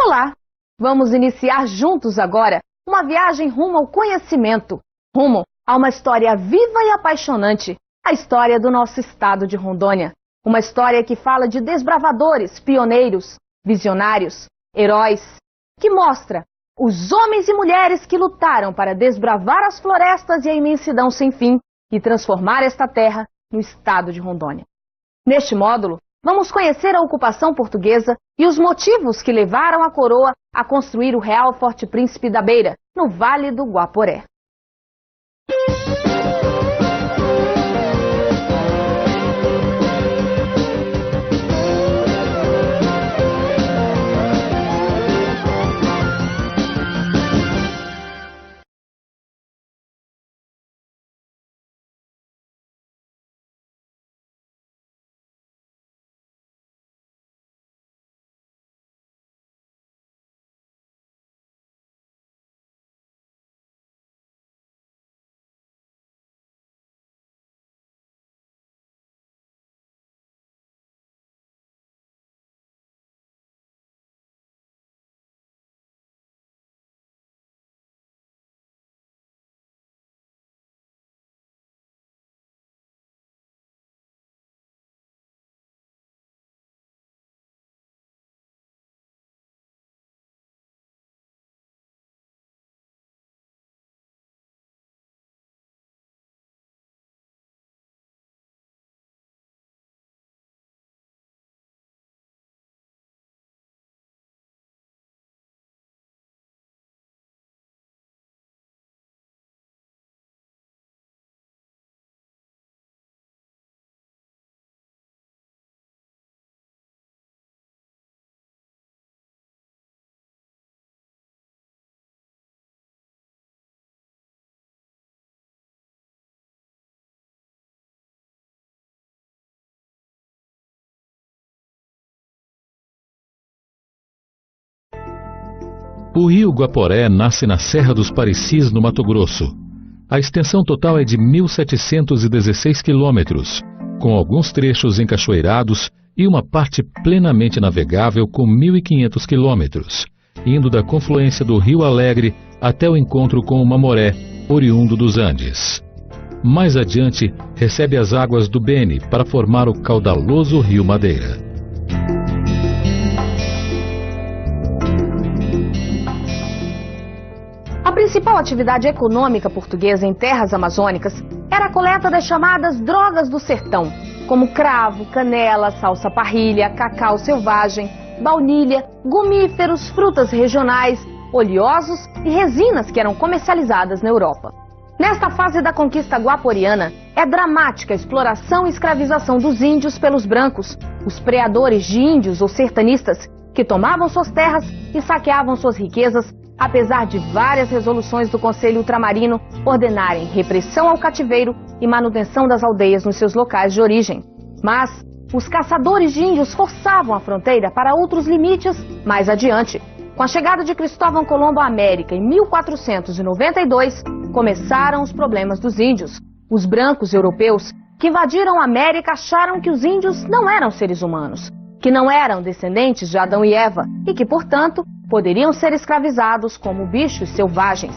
Olá! Vamos iniciar juntos agora uma viagem rumo ao conhecimento, rumo a uma história viva e apaixonante, a história do nosso estado de Rondônia. Uma história que fala de desbravadores, pioneiros, visionários, heróis, que mostra os homens e mulheres que lutaram para desbravar as florestas e a imensidão sem fim e transformar esta terra no estado de Rondônia. Neste módulo, vamos conhecer a ocupação portuguesa e os motivos que levaram a coroa a construir o Real Forte Príncipe da Beira, no Vale do Guaporé. O rio Guaporé nasce na Serra dos Parecis, no Mato Grosso. A extensão total é de 1.716 quilômetros, com alguns trechos encachoeirados e uma parte plenamente navegável com 1.500 quilômetros, indo da confluência do Rio Alegre até o encontro com o Mamoré, oriundo dos Andes. Mais adiante, recebe as águas do Beni para formar o caudaloso Rio Madeira. A principal atividade econômica portuguesa em terras amazônicas era a coleta das chamadas drogas do sertão, como cravo, canela, salsa-parrilha, cacau selvagem, baunilha, gomíferos, frutas regionais, oleosos e resinas que eram comercializadas na Europa. Nesta fase da conquista guaporiana, é dramática a exploração e escravização dos índios pelos brancos, os preadores de índios ou sertanistas, que tomavam suas terras e saqueavam suas riquezas, apesar de várias resoluções do Conselho Ultramarino ordenarem repressão ao cativeiro e manutenção das aldeias nos seus locais de origem. Mas os caçadores de índios forçavam a fronteira para outros limites mais adiante. Com a chegada de Cristóvão Colombo à América em 1492, começaram os problemas dos índios. Os brancos europeus que invadiram a América acharam que os índios não eram seres humanos, que não eram descendentes de Adão e Eva e que, portanto, poderiam ser escravizados como bichos selvagens.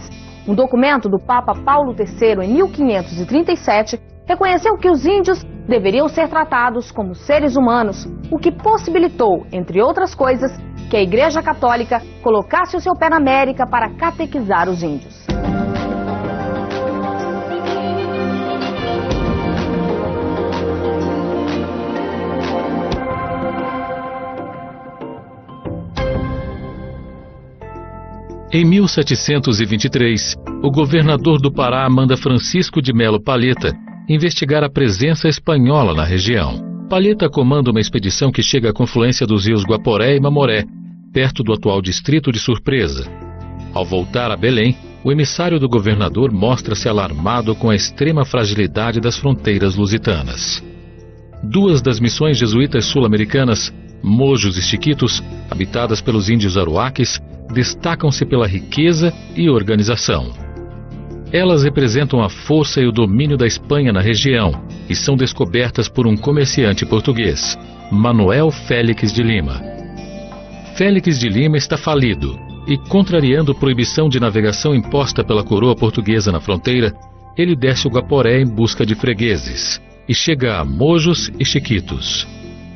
Um documento do Papa Paulo III, em 1537, reconheceu que os índios deveriam ser tratados como seres humanos, o que possibilitou, entre outras coisas, que a Igreja Católica colocasse o seu pé na América para catequizar os índios. Em 1723, o governador do Pará manda Francisco de Melo Palheta investigar a presença espanhola na região. Palheta comanda uma expedição que chega à confluência dos rios Guaporé e Mamoré, perto do atual distrito de Surpresa. Ao voltar a Belém, o emissário do governador mostra-se alarmado com a extrema fragilidade das fronteiras lusitanas. Duas das missões jesuítas sul-americanas, Mojos e Chiquitos, habitadas pelos índios aruaques, destacam-se pela riqueza e organização. Elas representam a força e o domínio da Espanha na região e são descobertas por um comerciante português, Manuel Félix de Lima. Félix de Lima está falido e, contrariando proibição de navegação imposta pela coroa portuguesa na fronteira, ele desce o Guaporé em busca de fregueses e chega a Mojos e Chiquitos.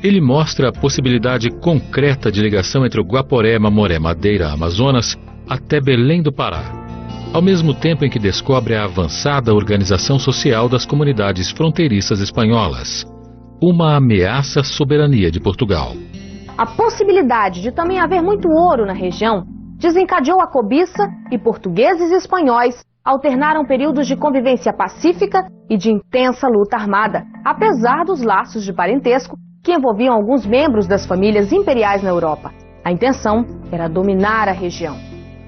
Ele mostra a possibilidade concreta de ligação entre o Guaporé, Mamoré, Madeira, Amazonas até Belém do Pará, ao mesmo tempo em que descobre a avançada organização social das comunidades fronteiriças espanholas, uma ameaça à soberania de Portugal. A possibilidade de também haver muito ouro na região desencadeou a cobiça e portugueses e espanhóis alternaram períodos de convivência pacífica e de intensa luta armada, apesar dos laços de parentesco que envolviam alguns membros das famílias imperiais na Europa. A intenção era dominar a região.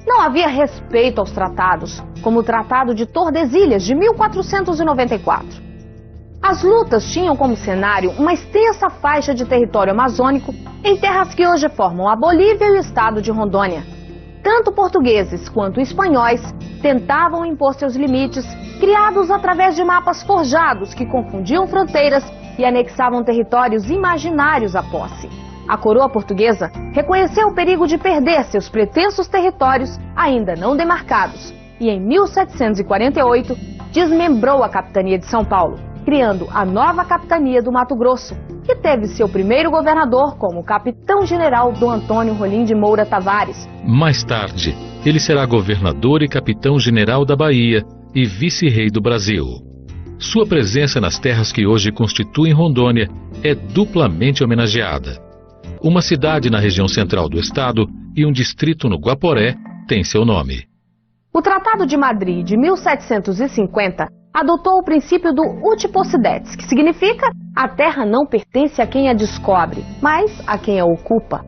Não havia respeito aos tratados, como o Tratado de Tordesilhas de 1494. As lutas tinham como cenário uma extensa faixa de território amazônico em terras que hoje formam a Bolívia e o estado de Rondônia. Tanto portugueses quanto espanhóis tentavam impor seus limites, criados através de mapas forjados que confundiam fronteiras e anexavam territórios imaginários à posse. A coroa portuguesa reconheceu o perigo de perder seus pretensos territórios ainda não demarcados e, em 1748, desmembrou a capitania de São Paulo, criando a nova capitania do Mato Grosso, que teve seu primeiro governador como capitão-general Dom Antônio Rolim de Moura Tavares. Mais tarde, ele será governador e capitão-general da Bahia e vice-rei do Brasil. Sua presença nas terras que hoje constituem Rondônia é duplamente homenageada. Uma cidade na região central do estado e um distrito no Guaporé têm seu nome. O Tratado de Madrid de 1750 adotou o princípio do uti possidetis, que significa a terra não pertence a quem a descobre, mas a quem a ocupa.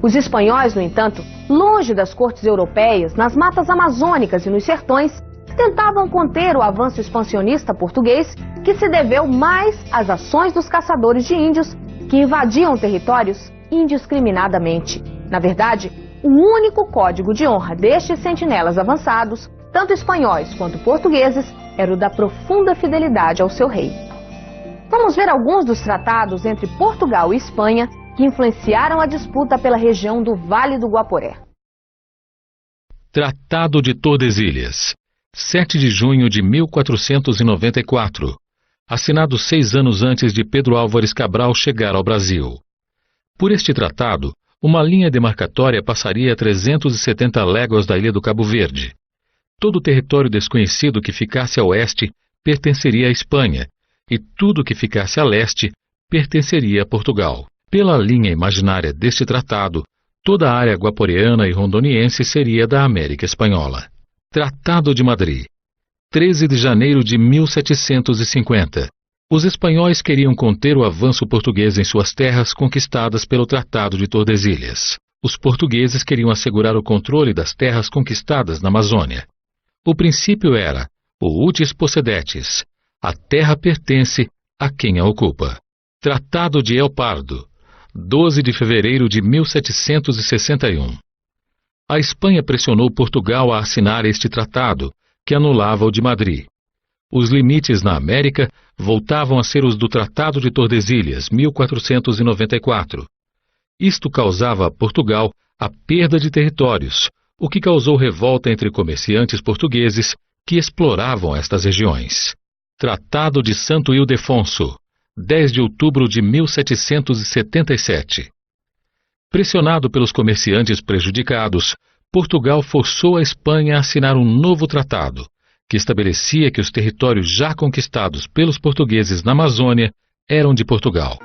Os espanhóis, no entanto, longe das cortes europeias, nas matas amazônicas e nos sertões, tentavam conter o avanço expansionista português, que se deveu mais às ações dos caçadores de índios que invadiam territórios indiscriminadamente. Na verdade, o único código de honra destes sentinelas avançados, tanto espanhóis quanto portugueses, era o da profunda fidelidade ao seu rei. Vamos ver alguns dos tratados entre Portugal e Espanha que influenciaram a disputa pela região do Vale do Guaporé. Tratado de Tordesilhas, 7 de junho de 1494, assinado 6 anos antes de Pedro Álvares Cabral chegar ao Brasil. Por este tratado, uma linha demarcatória passaria a 370 léguas da ilha do Cabo Verde. Todo o território desconhecido que ficasse a oeste pertenceria à Espanha, e tudo que ficasse a leste pertenceria a Portugal. Pela linha imaginária deste tratado, toda a área guaporeana e rondoniense seria da América Espanhola. Tratado de Madrid, 13 de janeiro de 1750. Os espanhóis queriam conter o avanço português em suas terras conquistadas pelo Tratado de Tordesilhas. Os portugueses queriam assegurar o controle das terras conquistadas na Amazônia. O princípio era o utis possidetis, a terra pertence a quem a ocupa. Tratado de El Pardo, 12 de fevereiro de 1761. A Espanha pressionou Portugal a assinar este tratado, que anulava o de Madrid. Os limites na América voltavam a ser os do Tratado de Tordesilhas, 1494. Isto causava a Portugal a perda de territórios, o que causou revolta entre comerciantes portugueses que exploravam estas regiões. Tratado de Santo Ildefonso, 10 de outubro de 1777. Pressionado pelos comerciantes prejudicados, Portugal forçou a Espanha a assinar um novo tratado, que estabelecia que os territórios já conquistados pelos portugueses na Amazônia eram de Portugal.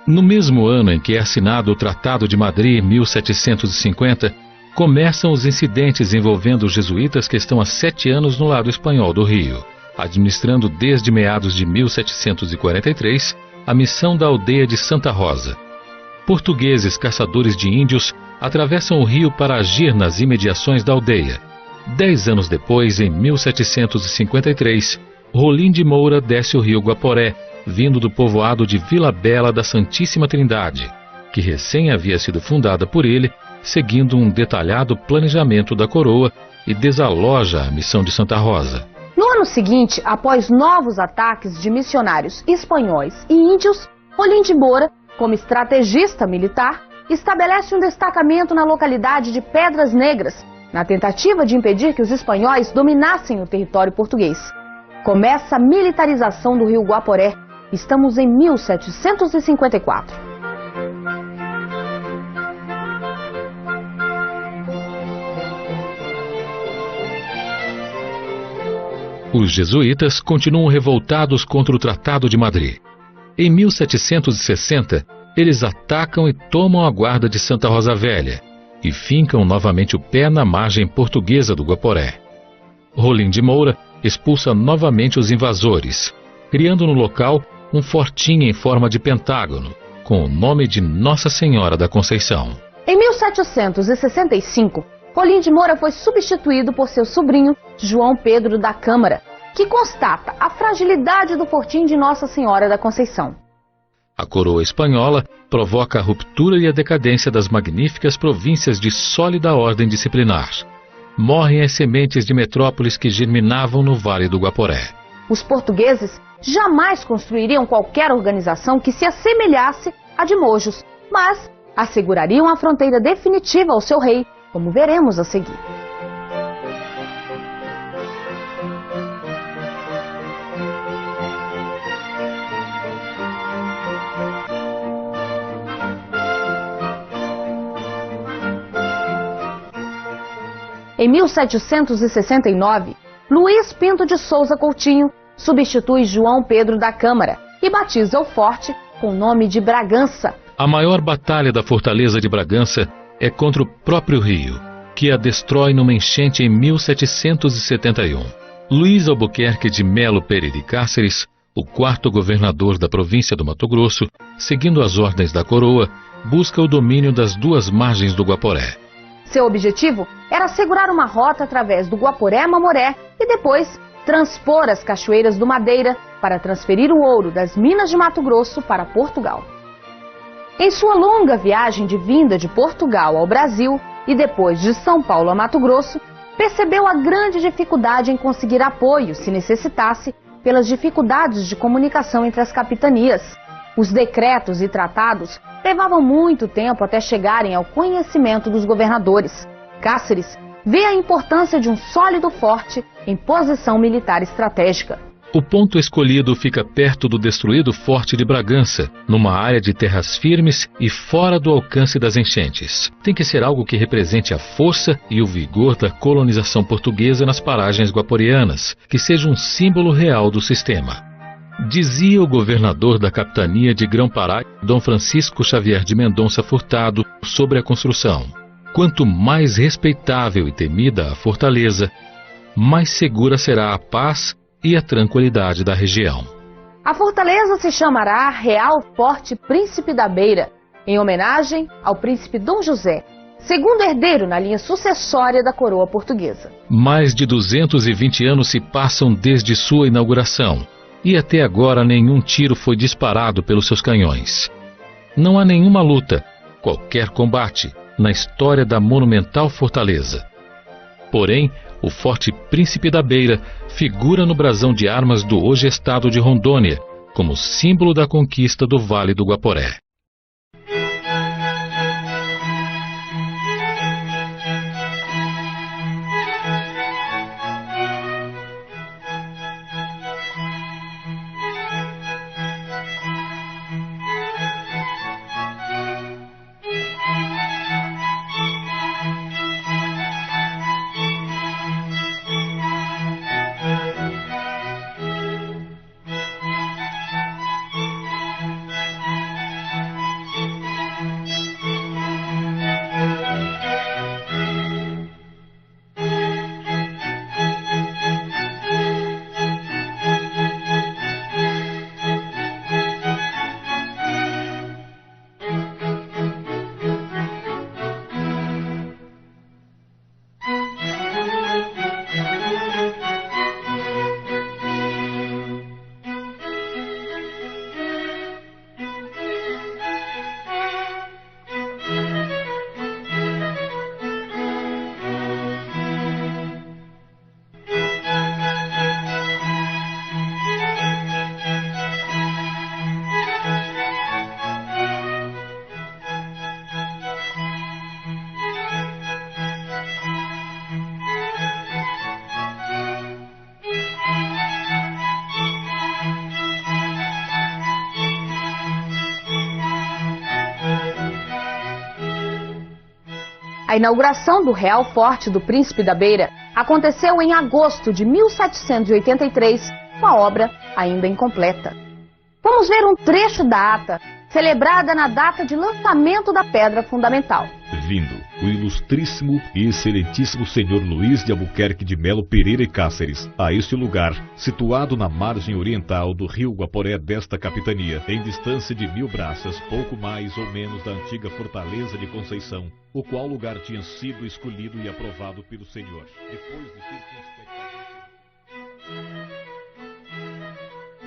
No mesmo ano em que é assinado o Tratado de Madrid, 1750, começam os incidentes envolvendo os jesuítas que estão há 7 anos no lado espanhol do Rio, administrando desde meados de 1743 a missão da aldeia de Santa Rosa. Portugueses caçadores de índios atravessam o rio para agir nas imediações da aldeia. 10 anos depois, em 1753, Rolim de Moura desce o rio Guaporé, vindo do povoado de Vila Bela da Santíssima Trindade, que recém havia sido fundada por ele, seguindo um detalhado planejamento da coroa, e desaloja a missão de Santa Rosa. No ano seguinte, após novos ataques de missionários espanhóis e índios, Rolim de Moura, como estrategista militar, estabelece um destacamento na localidade de Pedras Negras, na tentativa de impedir que os espanhóis dominassem o território português. Começa a militarização do rio Guaporé. Estamos em 1754. Os jesuítas continuam revoltados contra o Tratado de Madrid. Em 1760, eles atacam e tomam a guarda de Santa Rosa Velha e fincam novamente o pé na margem portuguesa do Guaporé. Rolim de Moura expulsa novamente os invasores, criando no local um fortinho em forma de pentágono, com o nome de Nossa Senhora da Conceição. Em 1765, Rolim de Moura foi substituído por seu sobrinho, João Pedro da Câmara, que constata a fragilidade do fortim de Nossa Senhora da Conceição. A coroa espanhola provoca a ruptura e a decadência das magníficas províncias de sólida ordem disciplinar. Morrem as sementes de metrópoles que germinavam no Vale do Guaporé. Os portugueses jamais construiriam qualquer organização que se assemelhasse à de Mojos, mas assegurariam a fronteira definitiva ao seu rei, como veremos a seguir. Em 1769, Luís Pinto de Souza Coutinho substitui João Pedro da Câmara e batiza o forte com o nome de Bragança. A maior batalha da fortaleza de Bragança é contra o próprio rio, que a destrói numa enchente em 1771. Luís Albuquerque de Melo Pereira e Cáceres, o quarto governador da província do Mato Grosso, seguindo as ordens da coroa, busca o domínio das duas margens do Guaporé. Seu objetivo era assegurar uma rota através do Guaporé a Mamoré e depois transpor as cachoeiras do Madeira para transferir o ouro das minas de Mato Grosso para Portugal. Em sua longa viagem de vinda de Portugal ao Brasil e depois de São Paulo a Mato Grosso, percebeu a grande dificuldade em conseguir apoio, se necessitasse, pelas dificuldades de comunicação entre as capitanias. Os decretos e tratados levavam muito tempo até chegarem ao conhecimento dos governadores. Cáceres vê a importância de um sólido forte em posição militar estratégica. O ponto escolhido fica perto do destruído Forte de Bragança, numa área de terras firmes e fora do alcance das enchentes. Tem que ser algo que represente a força e o vigor da colonização portuguesa nas paragens guaporianas, que seja um símbolo real do sistema. Dizia o governador da capitania de Grão-Pará, Dom Francisco Xavier de Mendonça Furtado, sobre a construção: quanto mais respeitável e temida a fortaleza, mais segura será a paz e a tranquilidade da região. A fortaleza se chamará Real Forte Príncipe da Beira, em homenagem ao príncipe Dom José, segundo herdeiro na linha sucessória da coroa portuguesa. Mais de 220 anos se passam desde sua inauguração, e até agora nenhum tiro foi disparado pelos seus canhões. Não há nenhuma luta, qualquer combate, na história da monumental fortaleza. Porém, o Forte Príncipe da Beira figura no brasão de armas do hoje estado de Rondônia, como símbolo da conquista do Vale do Guaporé. A inauguração do Real Forte do Príncipe da Beira aconteceu em agosto de 1783, uma obra ainda incompleta. Vamos ver um trecho da ata, celebrada na data de lançamento da pedra fundamental. Vindo o ilustríssimo e excelentíssimo senhor Luís de Albuquerque de Melo Pereira e Cáceres a este lugar, situado na margem oriental do rio Guaporé desta capitania, em distância de 1000 braças, pouco mais ou menos da antiga fortaleza de Conceição, o qual lugar tinha sido escolhido e aprovado pelo senhor, depois de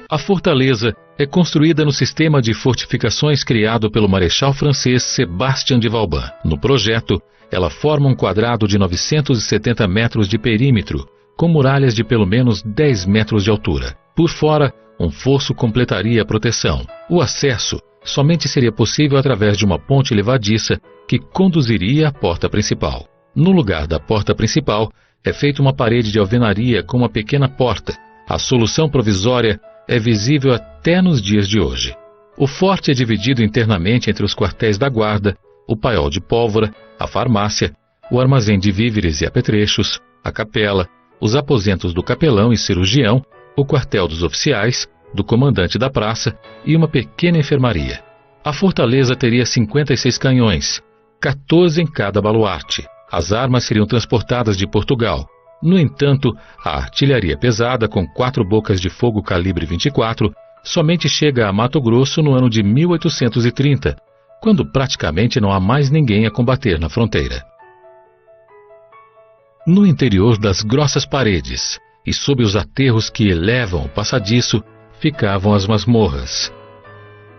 A fortaleza é construída no sistema de fortificações criado pelo marechal francês Sébastien de Vauban. No projeto, ela forma um quadrado de 970 metros de perímetro, com muralhas de pelo menos 10 metros de altura. Por fora, um fosso completaria a proteção. O acesso somente seria possível através de uma ponte levadiça que conduziria à porta principal. No lugar da porta principal, é feita uma parede de alvenaria com uma pequena porta. A solução provisória é visível até nos dias de hoje. O forte é dividido internamente entre os quartéis da guarda, o paiol de pólvora, a farmácia, o armazém de víveres e apetrechos, a capela, os aposentos do capelão e cirurgião, o quartel dos oficiais, do comandante da praça e uma pequena enfermaria. A fortaleza teria 56 canhões, 14 em cada baluarte. As armas seriam transportadas de Portugal. No entanto, a artilharia pesada, com 4 bocas de fogo calibre 24, somente chega a Mato Grosso no ano de 1830, quando praticamente não há mais ninguém a combater na fronteira. No interior das grossas paredes e sob os aterros que elevam o passadiço, ficavam as masmorras.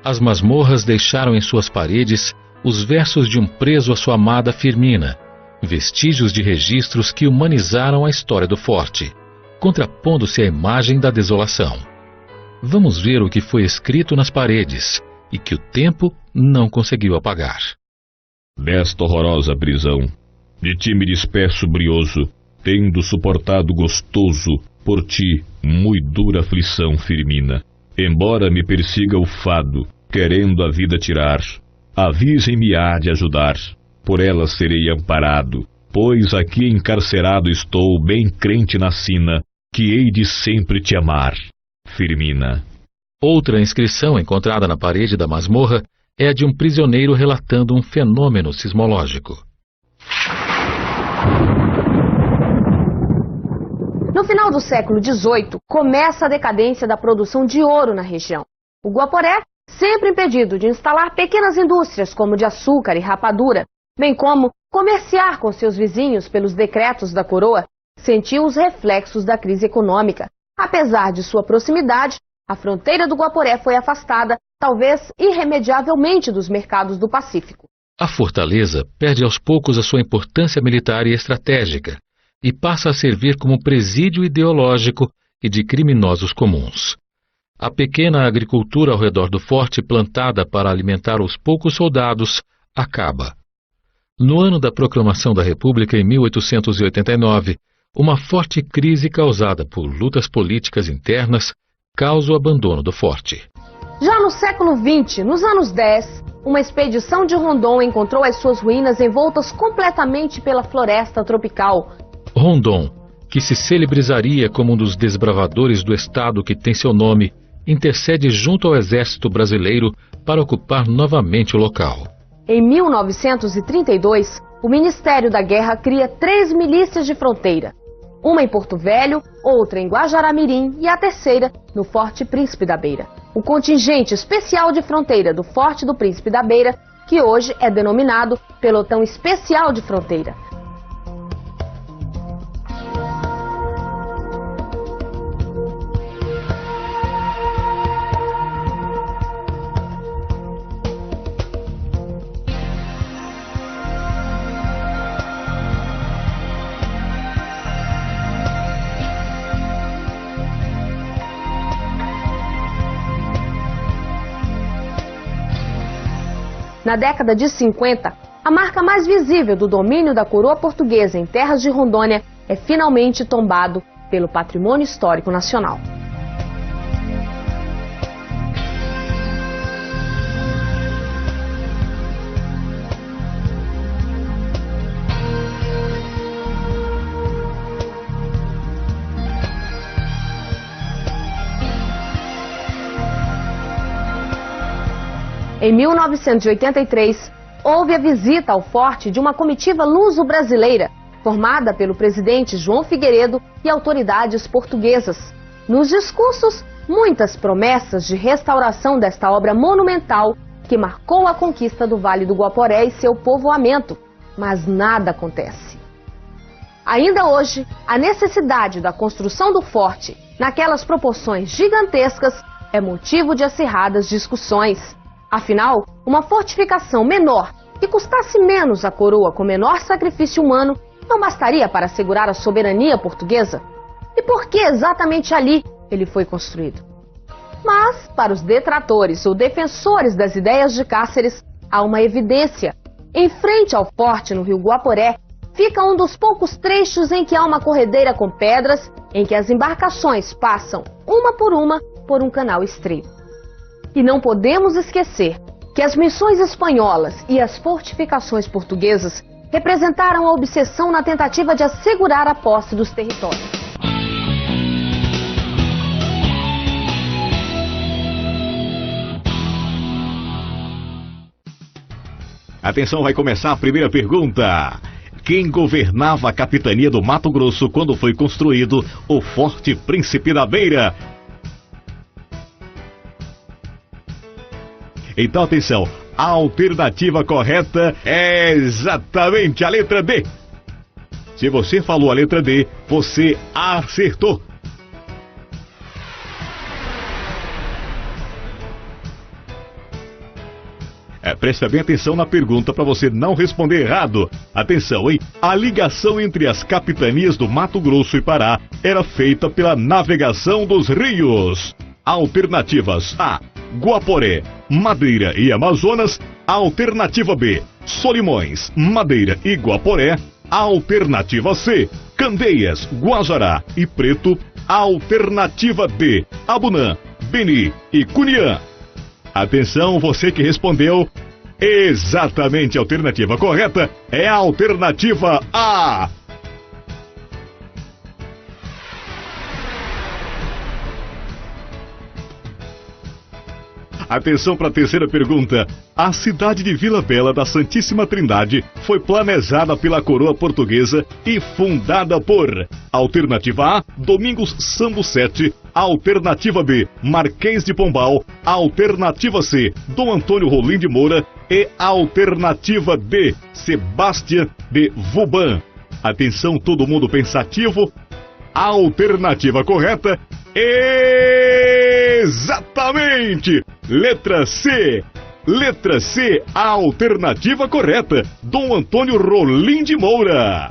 As masmorras deixaram em suas paredes os versos de um preso à sua amada Firmina, vestígios de registros que humanizaram a história do forte, contrapondo-se à imagem da desolação. Vamos ver o que foi escrito nas paredes e que o tempo não conseguiu apagar. Nesta horrorosa prisão, de ti me despeço brioso, tendo suportado gostoso por ti mui dura aflição, Firmina. Embora me persiga o fado, querendo a vida tirar, a virgem me há de ajudar. Por ela serei amparado, pois aqui encarcerado estou, bem crente na sina, que hei de sempre te amar, Firmina. Outra inscrição encontrada na parede da masmorra é a de um prisioneiro relatando um fenômeno sismológico. No final do século XVIII, começa a decadência da produção de ouro na região. O Guaporé, sempre impedido de instalar pequenas indústrias como de açúcar e rapadura, bem como comerciar com seus vizinhos pelos decretos da coroa, sentiu os reflexos da crise econômica. Apesar de sua proximidade, a fronteira do Guaporé foi afastada, talvez irremediavelmente, dos mercados do Pacífico. A fortaleza perde aos poucos a sua importância militar e estratégica e passa a servir como presídio ideológico e de criminosos comuns. A pequena agricultura ao redor do forte, plantada para alimentar os poucos soldados, acaba. No ano da proclamação da República, em 1889, uma forte crise causada por lutas políticas internas causa o abandono do forte. Já no século XX, nos anos 10, uma expedição de Rondon encontrou as suas ruínas envoltas completamente pela floresta tropical. Rondon, que se celebrizaria como um dos desbravadores do estado que tem seu nome, intercede junto ao exército brasileiro para ocupar novamente o local. Em 1932, o Ministério da Guerra cria 3 milícias de fronteira. Uma em Porto Velho, outra em Guajará-Mirim e a terceira no Forte Príncipe da Beira. O contingente especial de fronteira do Forte do Príncipe da Beira, que hoje é denominado Pelotão Especial de Fronteira. Na década de 50, a marca mais visível do domínio da coroa portuguesa em terras de Rondônia é finalmente tombado pelo Patrimônio Histórico Nacional. Em 1983, houve a visita ao forte de uma comitiva luso-brasileira, formada pelo presidente João Figueiredo e autoridades portuguesas. Nos discursos, muitas promessas de restauração desta obra monumental que marcou a conquista do Vale do Guaporé e seu povoamento, mas nada acontece. Ainda hoje, a necessidade da construção do forte, naquelas proporções gigantescas, é motivo de acirradas discussões. Afinal, uma fortificação menor, que custasse menos à coroa com menor sacrifício humano, não bastaria para assegurar a soberania portuguesa? E por que exatamente ali ele foi construído? Mas, para os detratores ou defensores das ideias de Cáceres, há uma evidência. Em frente ao forte no rio Guaporé, fica um dos poucos trechos em que há uma corredeira com pedras, em que as embarcações passam, uma por um canal estreito. E não podemos esquecer que as missões espanholas e as fortificações portuguesas representaram a obsessão na tentativa de assegurar a posse dos territórios. Atenção, vai começar a primeira pergunta. Quem governava a capitania do Mato Grosso quando foi construído o Forte Príncipe da Beira? Então, atenção, a alternativa correta é exatamente a letra D. Se você falou a letra D, você acertou. Presta bem atenção na pergunta para você não responder errado. Atenção, hein? A ligação entre as capitanias do Mato Grosso e Pará era feita pela navegação dos rios. Alternativas A, Guaporé, Madeira e Amazonas. Alternativa B, Solimões, Madeira e Guaporé. Alternativa C, Candeias, Guajará e Preto. Alternativa D, Abunã, Beni e Cuniã. Atenção, você que respondeu exatamente a alternativa correta é a alternativa A. Atenção para a terceira pergunta. A cidade de Vila Bela da Santíssima Trindade foi planejada pela coroa portuguesa e fundada por: alternativa A, Domingos Sambucete. Alternativa B, Marquês de Pombal. Alternativa C, Dom Antônio Rolim de Moura. E alternativa D, Sebastião de Vauban. Atenção, todo mundo pensativo. A alternativa correta, exatamente! Letra C. Letra C, a alternativa correta. Dom Antônio Rolim de Moura.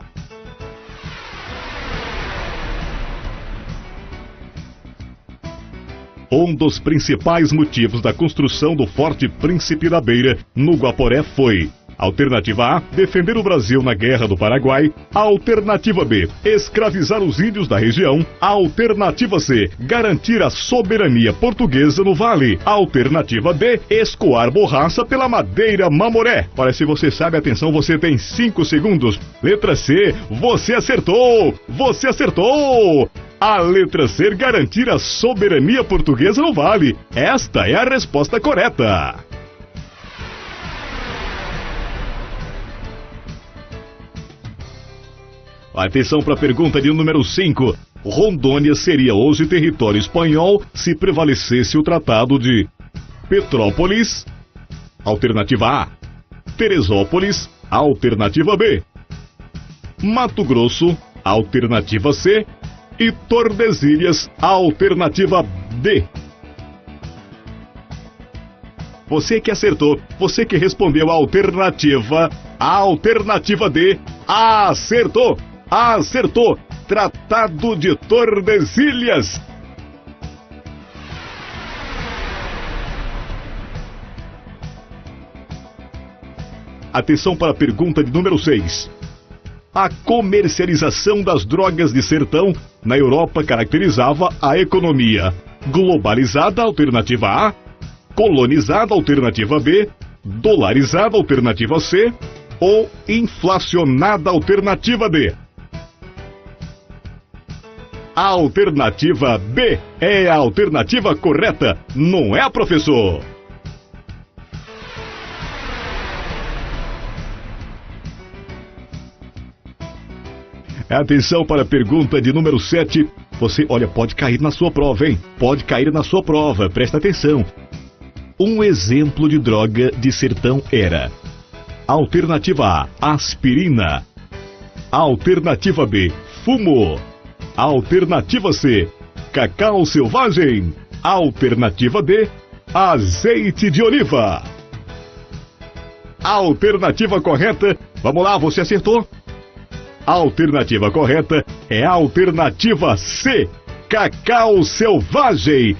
Um dos principais motivos da construção do Forte Príncipe da Beira, no Guaporé, foi: alternativa A, defender o Brasil na Guerra do Paraguai. Alternativa B, escravizar os índios da região. Alternativa C, garantir a soberania portuguesa no vale. Alternativa D, escoar borracha pela Madeira Mamoré. Olha, se você sabe, atenção, você tem 5 segundos. Letra C, você acertou! Você acertou! A letra C, garantir a soberania portuguesa no vale. Esta é a resposta correta. Atenção para a pergunta de número 5. Rondônia seria hoje território espanhol se prevalecesse o Tratado de Petrópolis. Alternativa A, Teresópolis. Alternativa B, Mato Grosso. Alternativa C, e Tordesilhas. Alternativa D. Você que acertou, você que respondeu a alternativa D, acertou! Acertou! Tratado de Tordesilhas. Atenção para a pergunta de número 6. A comercialização das drogas de sertão na Europa caracterizava a economia globalizada. Alternativa A, colonizada. Alternativa B, dolarizada. Alternativa C, ou inflacionada. Alternativa D. A alternativa B é a alternativa correta, não é, professor? Atenção para a pergunta de número 7. Você, olha, pode cair na sua prova, hein? Pode cair na sua prova, presta atenção. Um exemplo de droga de sertão era: alternativa A, aspirina. Alternativa B, fumo. Alternativa C, cacau selvagem. Alternativa D, azeite de oliva. Alternativa correta, vamos lá, você acertou? A alternativa correta é a alternativa C, cacau selvagem.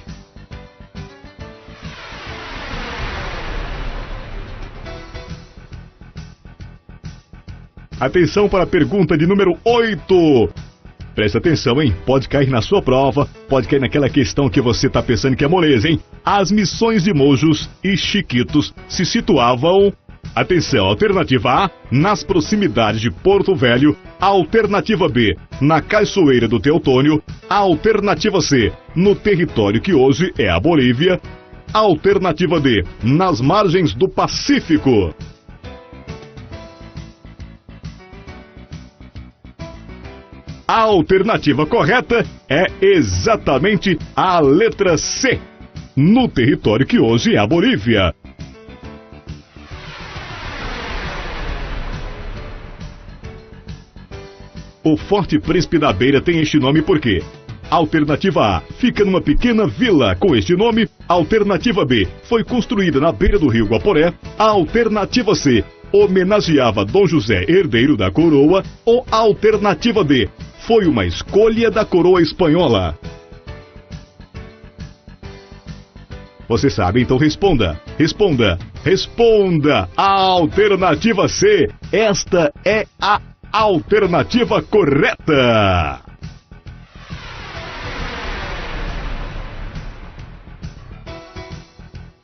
Atenção para a pergunta de número 8. Presta atenção, hein? Pode cair na sua prova, pode cair naquela questão que você está pensando que é moleza, hein? As missões de Mojos e Chiquitos se situavam... Atenção, alternativa A, nas proximidades de Porto Velho. Alternativa B, na Cachoeira do Teutônio. Alternativa C, no território que hoje é a Bolívia. Alternativa D, nas margens do Pacífico. A alternativa correta é exatamente a letra C, no território que hoje é a Bolívia. O Forte Príncipe da Beira tem este nome por quê? Alternativa A, fica numa pequena vila com este nome. Alternativa B, foi construída na beira do rio Guaporé. Alternativa C, homenageava Dom José, herdeiro da coroa. Ou alternativa D, foi uma escolha da coroa espanhola. Você sabe, então responda. Responda. Responda. A alternativa C. Esta é a alternativa correta.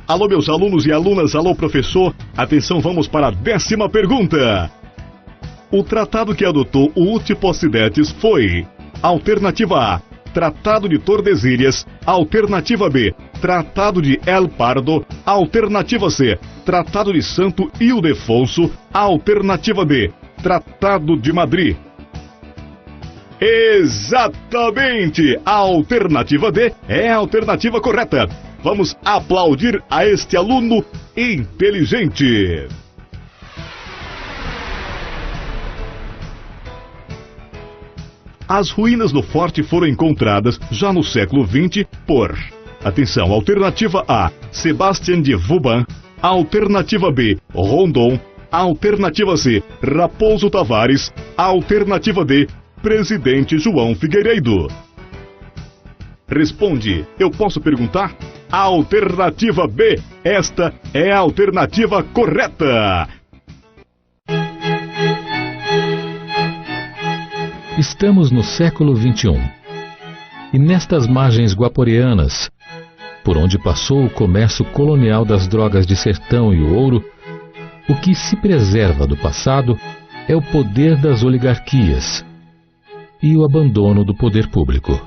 Alô, meus alunos e alunas, alô, professor. Atenção, vamos para a 10ª pergunta. O tratado que adotou o Utipossidetes foi: alternativa A, Tratado de Tordesilhas. Alternativa B, Tratado de El Pardo. Alternativa C, Tratado de Santo Ildefonso. Alternativa D, Tratado de Madrid. Exatamente! A alternativa D é a alternativa correta. Vamos aplaudir a este aluno inteligente. As ruínas do forte foram encontradas já no século XX por... Atenção, alternativa A, Sebastião de Vauban. Alternativa B, Rondon. Alternativa C, Raposo Tavares. Alternativa D, Presidente João Figueiredo. Responde, eu posso perguntar? Alternativa B, esta é a alternativa correta. Estamos no século XXI. E nestas margens guaporeanas, por onde passou o comércio colonial das drogas de sertão e o ouro, o que se preserva do passado é o poder das oligarquias e o abandono do poder público.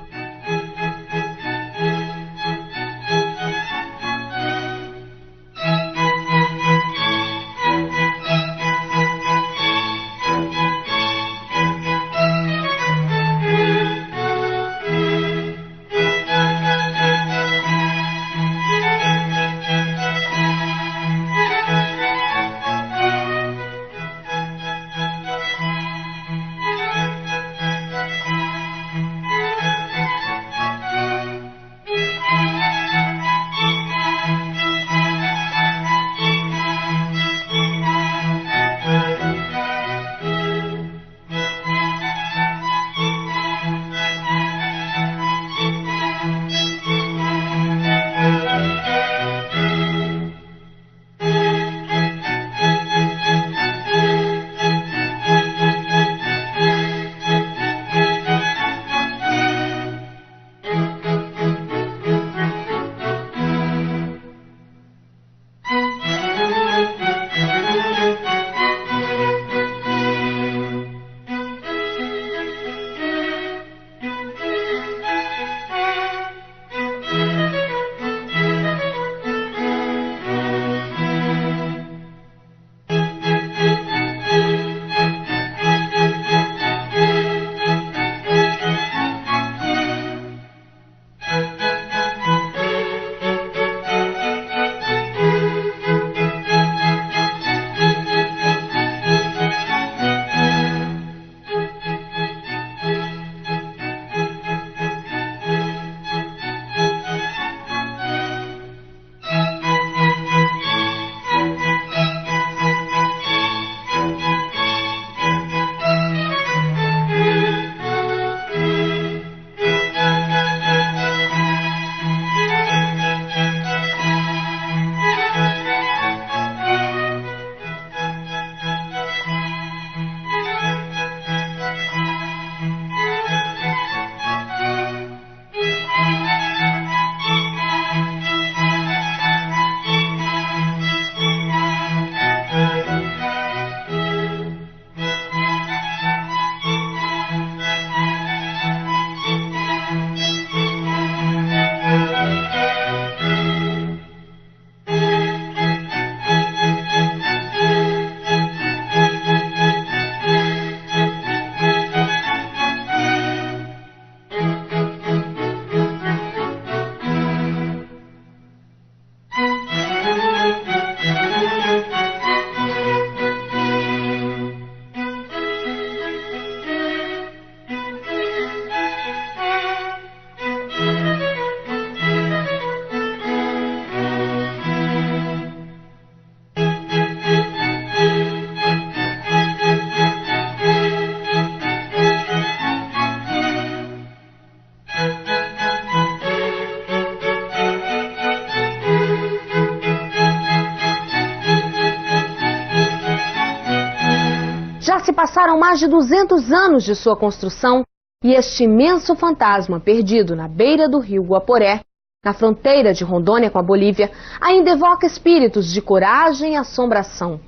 se passaram mais de 200 anos de sua construção e este imenso fantasma perdido na beira do rio Guaporé, na fronteira de Rondônia com a Bolívia, ainda evoca espíritos de coragem e assombração.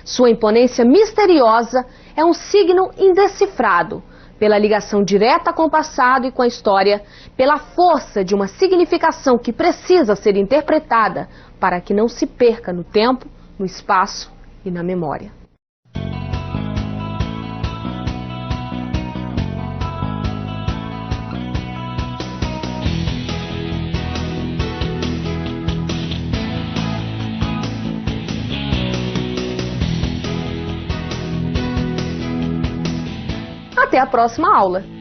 Sua imponência misteriosa é um signo indecifrado, pela ligação direta com o passado e com a história, pela força de uma significação que precisa ser interpretada para que não se perca no tempo, no espaço e na memória. Até a próxima aula!